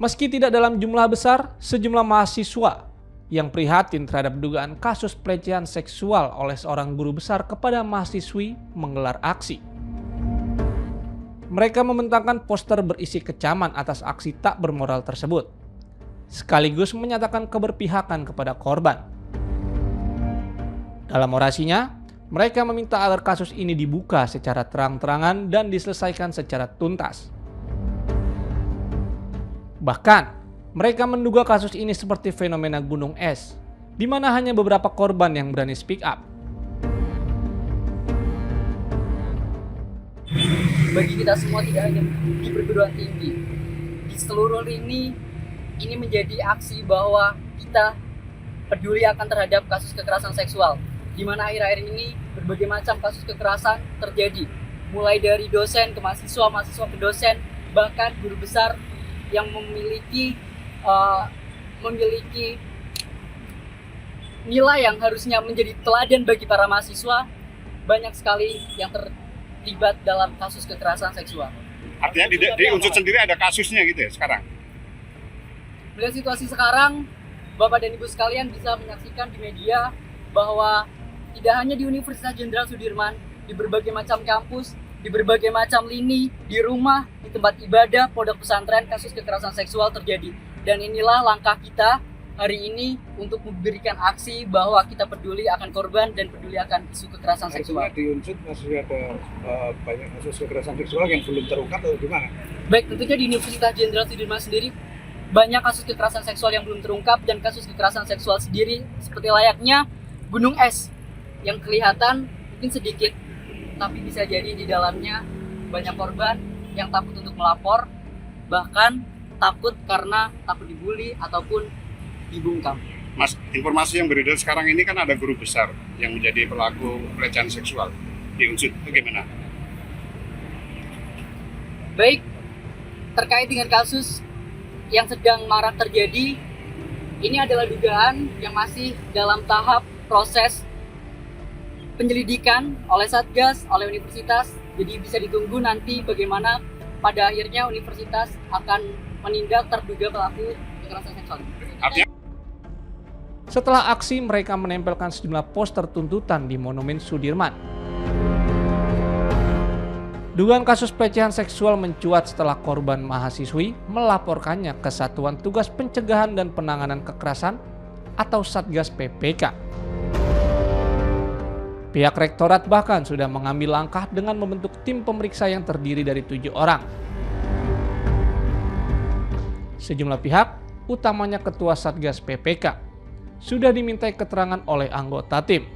Meski tidak dalam jumlah besar, sejumlah mahasiswa yang prihatin terhadap dugaan kasus pelecehan seksual oleh seorang guru besar kepada mahasiswi menggelar aksi. Mereka membentangkan poster berisi kecaman atas aksi tak bermoral tersebut, sekaligus menyatakan keberpihakan kepada korban. Dalam orasinya, mereka meminta agar kasus ini dibuka secara terang-terangan dan diselesaikan secara tuntas. Bahkan, mereka menduga kasus ini seperti fenomena gunung es, di mana hanya beberapa korban yang berani speak up. Bagi kita semua, tidak hanya di perguruan tinggi, di seluruh lini, ini menjadi aksi bahwa kita peduli akan terhadap kasus kekerasan seksual, di mana akhir-akhir ini berbagai macam kasus kekerasan terjadi, mulai dari dosen ke mahasiswa, mahasiswa ke dosen, bahkan guru besar yang memiliki nilai yang harusnya menjadi teladan bagi para mahasiswa, banyak sekali yang terlibat dalam kasus kekerasan seksual. Artinya di Unsud sendiri ada kasusnya gitu ya sekarang? Melihat situasi sekarang, Bapak dan Ibu sekalian bisa menyaksikan di media bahwa tidak hanya di Universitas Jenderal Sudirman, di berbagai macam kampus, di berbagai macam lini, di rumah, di tempat ibadah, pondok pesantren, kasus kekerasan seksual terjadi. Dan inilah langkah kita hari ini untuk memberikan aksi bahwa kita peduli akan korban dan peduli akan isu kekerasan seksual. Di Unsud masih ada banyak kasus kekerasan seksual yang belum terungkap atau gimana? Baik, tentunya di Universitas Jenderal Sudirman sendiri banyak kasus kekerasan seksual yang belum terungkap, dan kasus kekerasan seksual sendiri seperti layaknya gunung es yang kelihatan mungkin sedikit, tapi bisa jadi di dalamnya banyak korban yang takut untuk melapor, bahkan takut karena takut dibully ataupun dibungkam. Mas, informasi yang beredar sekarang ini kan ada guru besar yang menjadi pelaku pelecehan seksual di Unsud, itu gimana? Baik, terkait dengan kasus yang sedang marak terjadi, ini adalah dugaan yang masih dalam tahap proses penyelidikan oleh Satgas, oleh universitas. Jadi bisa ditunggu nanti bagaimana pada akhirnya universitas akan menindak terduga pelaku kekerasan seksual. Setelah aksi, mereka menempelkan sejumlah poster tuntutan di Monumen Sudirman. Dugaan kasus pelecehan seksual mencuat setelah korban mahasiswi melaporkannya ke Satuan Tugas Pencegahan dan Penanganan Kekerasan atau Satgas PPK. Pihak rektorat bahkan sudah mengambil langkah dengan membentuk tim pemeriksa yang terdiri dari 7 orang. Sejumlah pihak, utamanya Ketua Satgas PPK, sudah dimintai keterangan oleh anggota tim.